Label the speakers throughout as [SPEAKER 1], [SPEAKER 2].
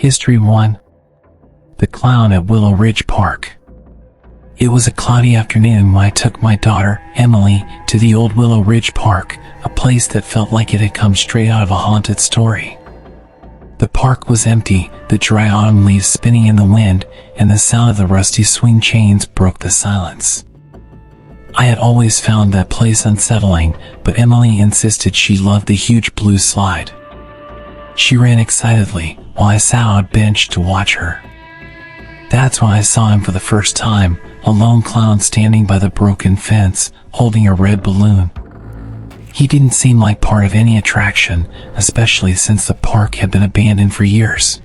[SPEAKER 1] History 1. The Clown at Willow Ridge Park. It was a cloudy afternoon when I took my daughter, Emily, to the old Willow Ridge Park, a place that felt like it had come straight out of a haunted story. The park was empty, the dry autumn leaves spinning in the wind, and the sound of the rusty swing chains broke the silence. I had always found that place unsettling, but Emily insisted she loved the huge blue slide. She ran excitedly, while I sat on a bench to watch her. That's when I saw him for the first time, a lone clown standing by the broken fence, holding a red balloon. He didn't seem like part of any attraction, especially since the park had been abandoned for years.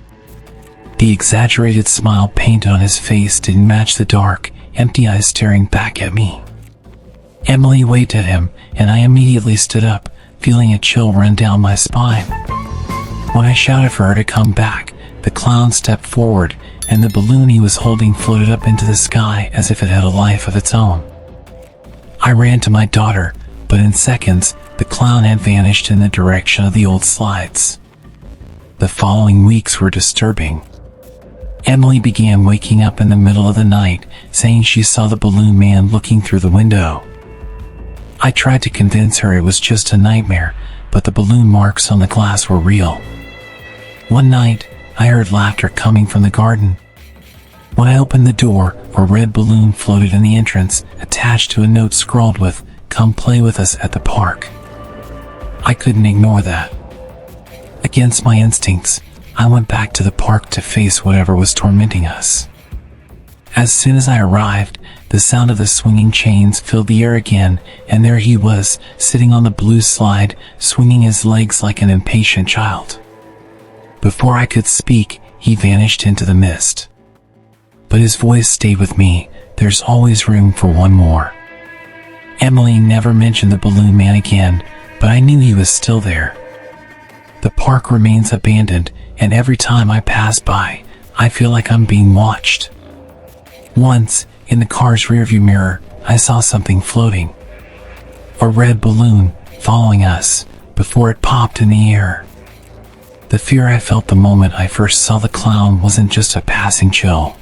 [SPEAKER 1] The exaggerated smile painted on his face didn't match the dark, empty eyes staring back at me. Emily waved at him, and I immediately stood up, feeling a chill run down my spine. When I shouted for her to come back, the clown stepped forward, and the balloon he was holding floated up into the sky as if it had a life of its own. I ran to my daughter, but in seconds, the clown had vanished in the direction of the old slides. The following weeks were disturbing. Emily began waking up in the middle of the night, saying she saw the balloon man looking through the window. I tried to convince her it was just a nightmare, but the balloon marks on the glass were real. One night, I heard laughter coming from the garden. When I opened the door, a red balloon floated in the entrance, attached to a note scrawled with, "Come play with us at the park." I couldn't ignore that. Against my instincts, I went back to the park to face whatever was tormenting us. As soon as I arrived, the sound of the swinging chains filled the air again, and there he was, sitting on the blue slide, swinging his legs like an impatient child. Before I could speak, he vanished into the mist. But his voice stayed with me. There's always room for one more. Emily never mentioned the balloon man again, but I knew he was still there. The park remains abandoned, and every time I pass by, I feel like I'm being watched. Once, in the car's rearview mirror, I saw something floating. A red balloon, following us, before it popped in the air. The fear I felt the moment I first saw the clown wasn't just a passing chill.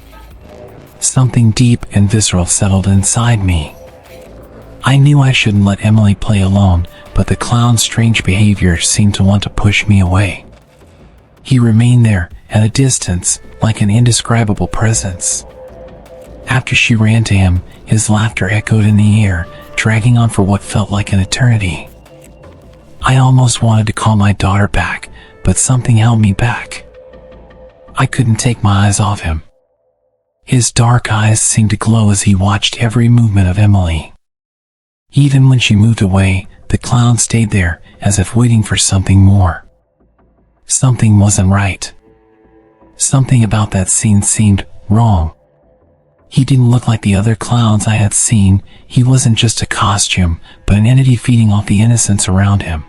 [SPEAKER 1] Something deep and visceral settled inside me. I knew I shouldn't let Emily play alone, but the clown's strange behavior seemed to want to push me away. He remained there, at a distance, like an indescribable presence. After she ran to him, his laughter echoed in the air, dragging on for what felt like an eternity. I almost wanted to call my daughter back, but something held me back. I couldn't take my eyes off him. His dark eyes seemed to glow as he watched every movement of Emily. Even when she moved away, the clown stayed there, as if waiting for something more. Something wasn't right. Something about that scene seemed wrong. He didn't look like the other clowns I had seen. He wasn't just a costume, but an entity feeding off the innocence around him.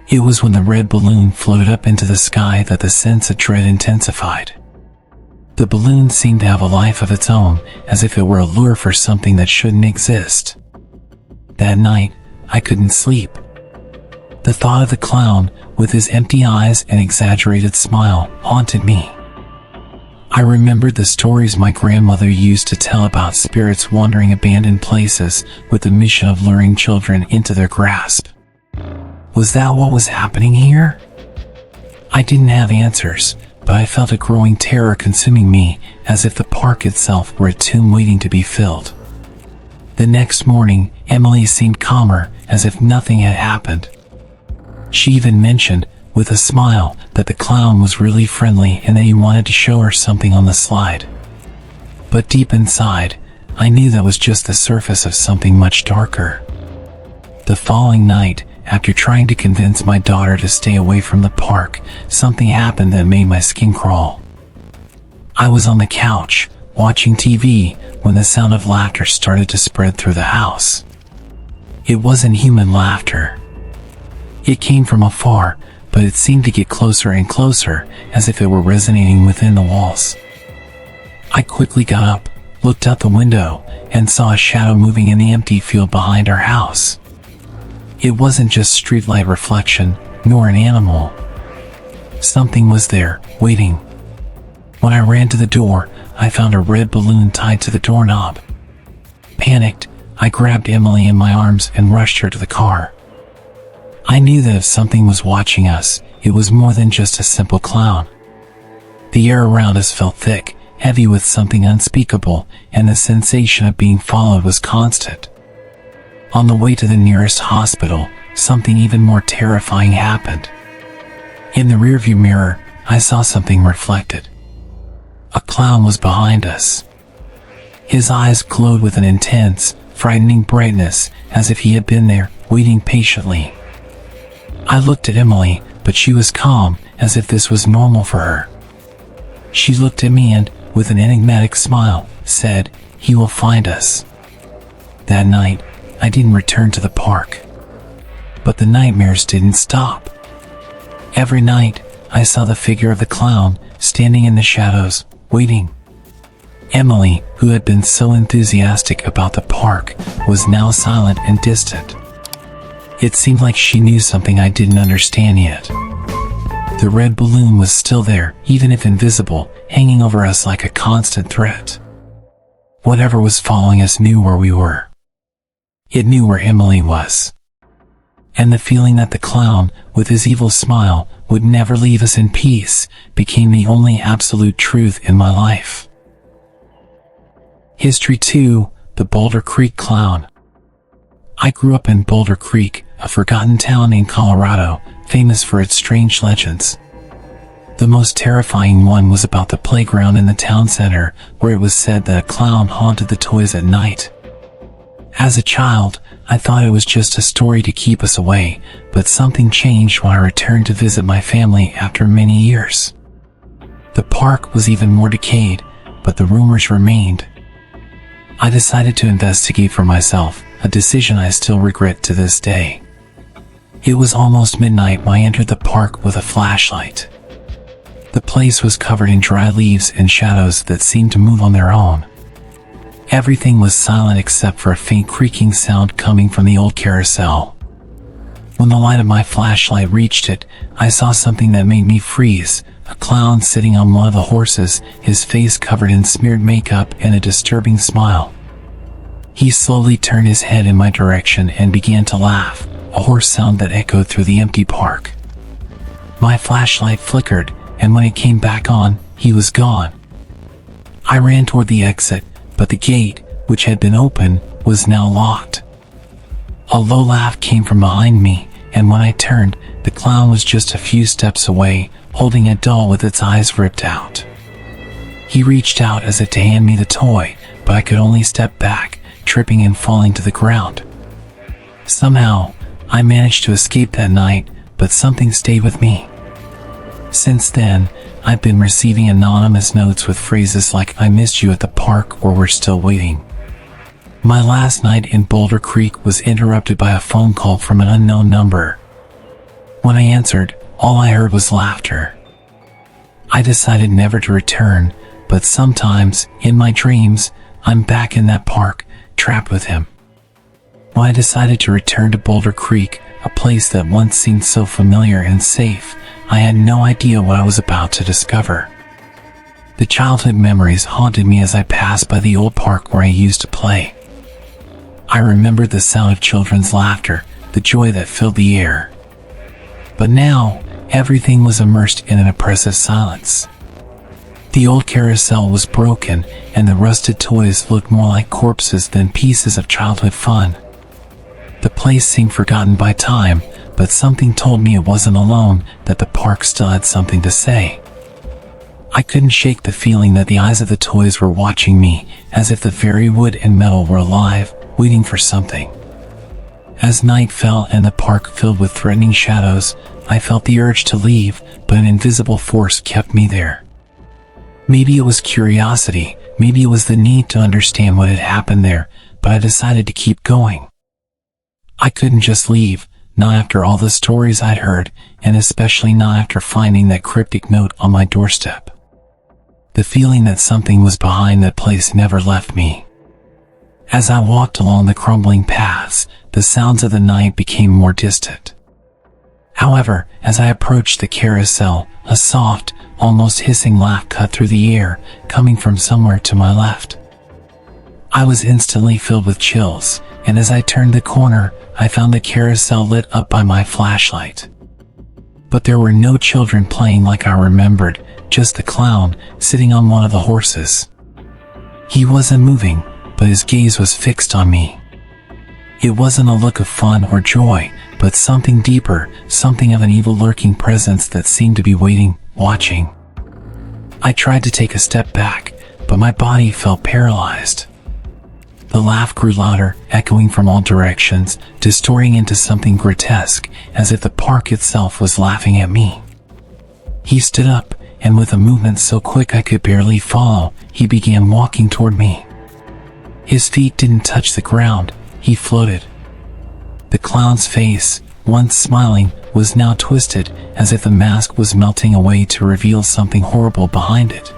[SPEAKER 1] It was when the red balloon floated up into the sky that the sense of dread intensified. The balloon seemed to have a life of its own, as if it were a lure for something that shouldn't exist. That night, I couldn't sleep. The thought of the clown, with his empty eyes and exaggerated smile, haunted me. I remembered the stories my grandmother used to tell about spirits wandering abandoned places with the mission of luring children into their grasp. Was that what was happening here? I didn't have answers, but I felt a growing terror consuming me, as if the park itself were a tomb waiting to be filled. The next morning, Emily seemed calmer, as if nothing had happened. She even mentioned, with a smile, that the clown was really friendly and that he wanted to show her something on the slide. But deep inside, I knew that was just the surface of something much darker. The following night, after trying to convince my daughter to stay away from the park, something happened that made my skin crawl. I was on the couch, watching TV, when the sound of laughter started to spread through the house. It wasn't human laughter. It came from afar, but it seemed to get closer and closer, as if it were resonating within the walls. I quickly got up, looked out the window, and saw a shadow moving in the empty field behind our house. It wasn't just streetlight reflection, nor an animal. Something was there, waiting, When I ran to the door, I found a red balloon tied to the doorknob. Panicked, I grabbed Emily in my arms and rushed her to the car. I knew that if something was watching us, it was more than just a simple clown. The air around us felt thick, heavy with something unspeakable, and the sensation of being followed was constant. On the way to the nearest hospital, something even more terrifying happened. In the rearview mirror, I saw something reflected. A clown was behind us. His eyes glowed with an intense, frightening brightness, as if he had been there, waiting patiently. I looked at Emily, but she was calm, as if this was normal for her. She looked at me and, with an enigmatic smile, said, "He will find us." That night, I didn't return to the park. But the nightmares didn't stop. Every night, I saw the figure of the clown, standing in the shadows, waiting. Emily, who had been so enthusiastic about the park, was now silent and distant. It seemed like she knew something I didn't understand yet. The red balloon was still there, even if invisible, hanging over us like a constant threat. Whatever was following us knew where we were. It knew where Emily was. And the feeling that the clown, with his evil smile, would never leave us in peace, became the only absolute truth in my life. History 2: The Boulder Creek Clown. I grew up in Boulder Creek, a forgotten town in Colorado, famous for its strange legends. The most terrifying one was about the playground in the town center, where it was said that a clown haunted the toys at night. As a child, I thought it was just a story to keep us away, but something changed when I returned to visit my family after many years. The park was even more decayed, but the rumors remained. I decided to investigate for myself, a decision I still regret to this day. It was almost midnight when I entered the park with a flashlight. The place was covered in dry leaves and shadows that seemed to move on their own. Everything was silent except for a faint creaking sound coming from the old carousel. When the light of my flashlight reached it, I saw something that made me freeze. A clown sitting on one of the horses, his face covered in smeared makeup and a disturbing smile. He slowly turned his head in my direction and began to laugh, a hoarse sound that echoed through the empty park. My flashlight flickered, and when it came back on, he was gone. I ran toward the exit, but the gate, which had been open, was now locked. A low laugh came from behind me, and when I turned, the clown was just a few steps away, holding a doll with its eyes ripped out. He reached out as if to hand me the toy, but I could only step back, tripping and falling to the ground. Somehow, I managed to escape that night, but something stayed with me. Since then, I've been receiving anonymous notes with phrases like "I missed you at the park" or "We're still waiting." My last night in Boulder Creek was interrupted by a phone call from an unknown number. When I answered, all I heard was laughter. I decided never to return, but sometimes, in my dreams, I'm back in that park, trapped with him. When I decided to return to Boulder Creek, a place that once seemed so familiar and safe, I had no idea what I was about to discover. The childhood memories haunted me as I passed by the old park where I used to play. I remembered the sound of children's laughter, the joy that filled the air. But now, everything was immersed in an oppressive silence. The old carousel was broken, and the rusted toys looked more like corpses than pieces of childhood fun. The place seemed forgotten by time, but something told me it wasn't alone, that the park still had something to say. I couldn't shake the feeling that the eyes of the toys were watching me, as if the very wood and metal were alive, waiting for something. As night fell and the park filled with threatening shadows, I felt the urge to leave, but an invisible force kept me there. Maybe it was curiosity, maybe it was the need to understand what had happened there, but I decided to keep going. I couldn't just leave, not after all the stories I'd heard, and especially not after finding that cryptic note on my doorstep. The feeling that something was behind that place never left me. As I walked along the crumbling paths, the sounds of the night became more distant. However, as I approached the carousel, a soft, almost hissing laugh cut through the air, coming from somewhere to my left. I was instantly filled with chills, and as I turned the corner, I found the carousel lit up by my flashlight. But there were no children playing like I remembered, just the clown sitting on one of the horses. He wasn't moving, but his gaze was fixed on me. It wasn't a look of fun or joy, but something deeper, something of an evil lurking presence that seemed to be waiting, watching. I tried to take a step back, but my body felt paralyzed. The laugh grew louder, echoing from all directions, distorting into something grotesque, as if the park itself was laughing at me. He stood up, and with a movement so quick I could barely follow, he began walking toward me. His feet didn't touch the ground, he floated. The clown's face, once smiling, was now twisted, as if the mask was melting away to reveal something horrible behind it.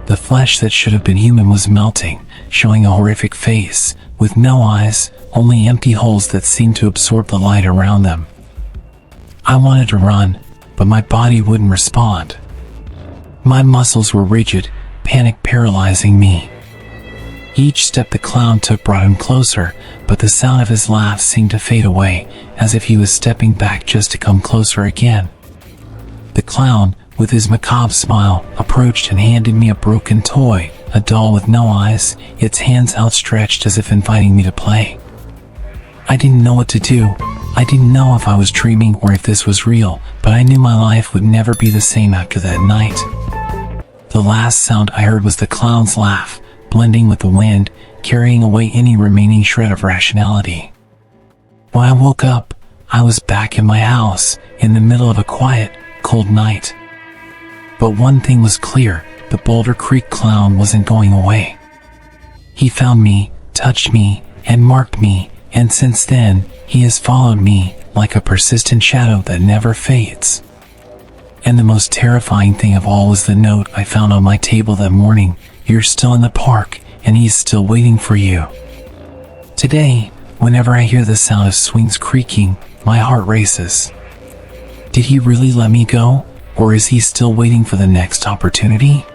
[SPEAKER 1] The flesh that should have been human was melting, showing a horrific face, with no eyes, only empty holes that seemed to absorb the light around them. I wanted to run, but my body wouldn't respond. My muscles were rigid, panic paralyzing me. Each step the clown took brought him closer, but the sound of his laugh seemed to fade away, as if he was stepping back just to come closer again. The clown, with his macabre smile, approached and handed me a broken toy, a doll with no eyes, its hands outstretched as if inviting me to play. I didn't know what to do. I didn't know if I was dreaming or if this was real, but I knew my life would never be the same after that night. The last sound I heard was the clown's laugh, blending with the wind, carrying away any remaining shred of rationality. When I woke up, I was back in my house, in the middle of a quiet, cold night. But one thing was clear, the Boulder Creek clown wasn't going away. He found me, touched me, and marked me, and since then, he has followed me, like a persistent shadow that never fades. And the most terrifying thing of all was the note I found on my table that morning: "You're still in the park, and he's still waiting for you." Today, whenever I hear the sound of swings creaking, my heart races. Did he really let me go? Or is he still waiting for the next opportunity?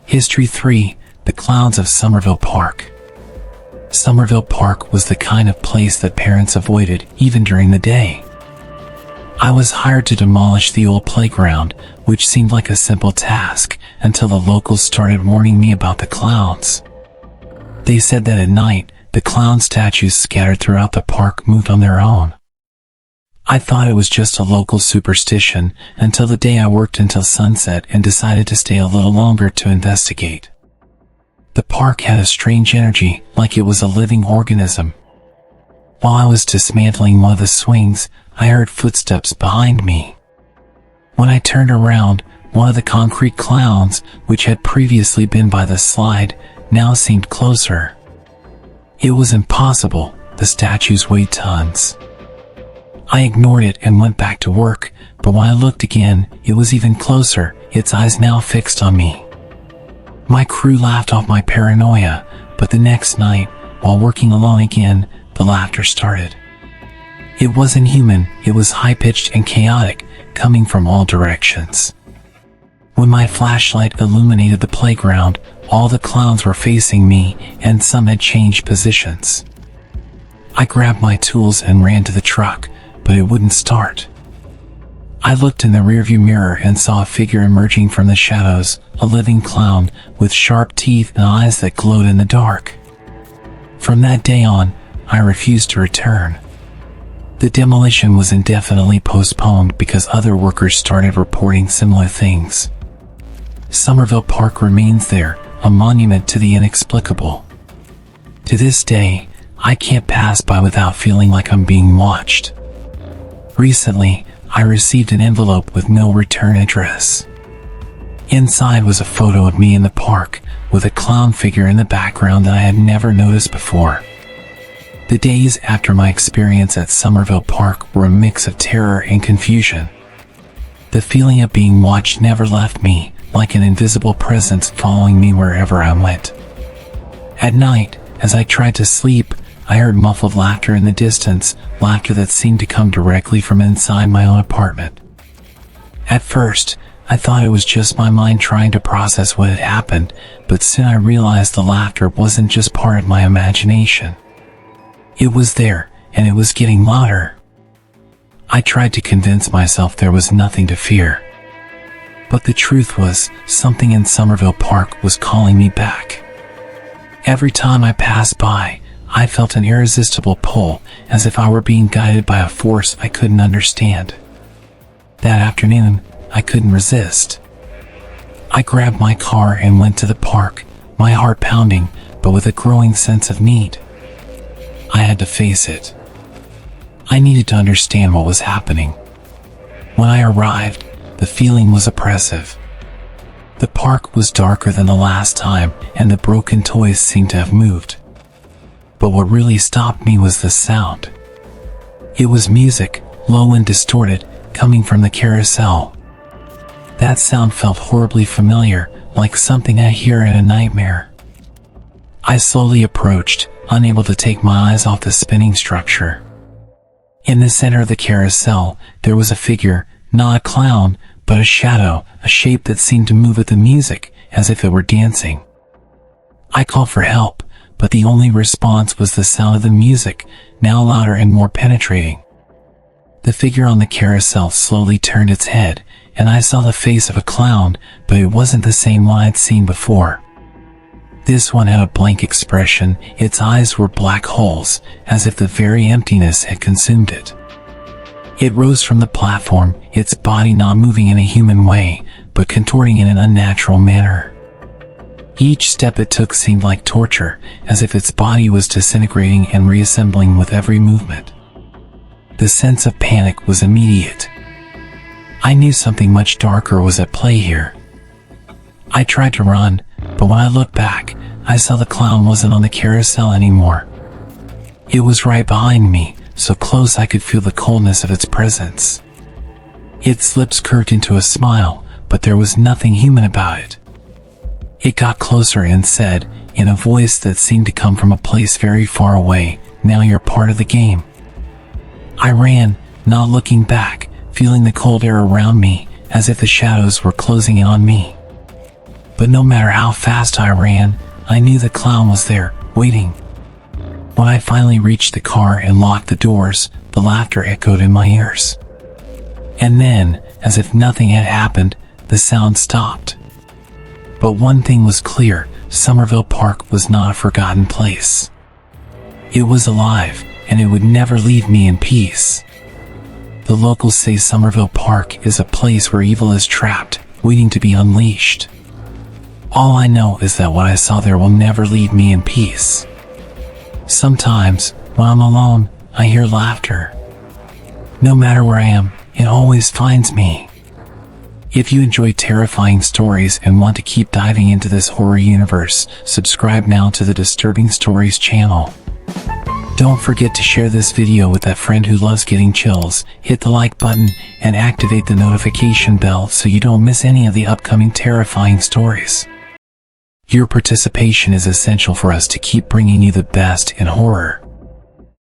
[SPEAKER 1] History 3. The Clowns of Somerville Park. Somerville Park was the kind of place that parents avoided, even during the day. I was hired to demolish the old playground, which seemed like a simple task, until the locals started warning me about the clowns. They said that at night, the clown statues scattered throughout the park moved on their own. I thought it was just a local superstition, until the day I worked until sunset and decided to stay a little longer to investigate. The park had a strange energy, like it was a living organism. While I was dismantling one of the swings, I heard footsteps behind me. When I turned around, one of the concrete clowns, which had previously been by the slide, now seemed closer. It was impossible, the statues weighed tons. I ignored it and went back to work, but when I looked again, it was even closer, its eyes now fixed on me. My crew laughed off my paranoia, but the next night, while working alone again, the laughter started. It wasn't human, it was high-pitched and chaotic, coming from all directions. When my flashlight illuminated the playground, all the clowns were facing me, and some had changed positions. I grabbed my tools and ran to the truck, but it wouldn't start. I looked in the rearview mirror and saw a figure emerging from the shadows, a living clown with sharp teeth and eyes that glowed in the dark. From that day on, I refused to return. The demolition was indefinitely postponed because other workers started reporting similar things. Somerville Park remains there, a monument to the inexplicable. To this day, I can't pass by without feeling like I'm being watched. Recently, I received an envelope with no return address. Inside was a photo of me in the park, with a clown figure in the background that I had never noticed before. The days after my experience at Somerville Park were a mix of terror and confusion. The feeling of being watched never left me, like an invisible presence following me wherever I went. At night, as I tried to sleep, I heard muffled laughter in the distance, laughter that seemed to come directly from inside my own apartment. At first, I thought it was just my mind trying to process what had happened, but soon I realized the laughter wasn't just part of my imagination. It was there, and it was getting louder. I tried to convince myself there was nothing to fear. But the truth was, something in Somerville Park was calling me back. Every time I passed by, I felt an irresistible pull, as if I were being guided by a force I couldn't understand. That afternoon, I couldn't resist. I grabbed my car and went to the park, my heart pounding, but with a growing sense of need. I had to face it. I needed to understand what was happening. When I arrived, the feeling was oppressive. The park was darker than the last time, and the broken toys seemed to have moved. But what really stopped me was the sound. It was music, low and distorted, coming from the carousel. That sound felt horribly familiar, like something I hear in a nightmare. I slowly approached, unable to take my eyes off the spinning structure. In the center of the carousel, there was a figure, not a clown, but a shadow, a shape that seemed to move with the music, as if it were dancing. I called for help, but the only response was the sound of the music, now louder and more penetrating. The figure on the carousel slowly turned its head, and I saw the face of a clown, but it wasn't the same one I'd seen before. This one had a blank expression, its eyes were black holes, as if the very emptiness had consumed it. It rose from the platform, its body not moving in a human way, but contorting in an unnatural manner. Each step it took seemed like torture, as if its body was disintegrating and reassembling with every movement. The sense of panic was immediate. I knew something much darker was at play here. I tried to run, but when I looked back, I saw the clown wasn't on the carousel anymore. It was right behind me, so close I could feel the coldness of its presence. Its lips curved into a smile, but there was nothing human about it. It got closer and said, in a voice that seemed to come from a place very far away, "Now you're part of the game." I ran, not looking back, feeling the cold air around me, as if the shadows were closing in on me. But no matter how fast I ran, I knew the clown was there, waiting. When I finally reached the car and locked the doors, the laughter echoed in my ears. And then, as if nothing had happened, the sound stopped. But one thing was clear, Somerville Park was not a forgotten place. It was alive, and it would never leave me in peace. The locals say Somerville Park is a place where evil is trapped, waiting to be unleashed. All I know is that what I saw there will never leave me in peace. Sometimes, when I'm alone, I hear laughter. No matter where I am, it always finds me. If you enjoy terrifying stories and want to keep diving into this horror universe, subscribe now to the Disturbing Stories channel. Don't forget to share this video with that friend who loves getting chills, hit the like button, and activate the notification bell so you don't miss any of the upcoming terrifying stories. Your participation is essential for us to keep bringing you the best in horror.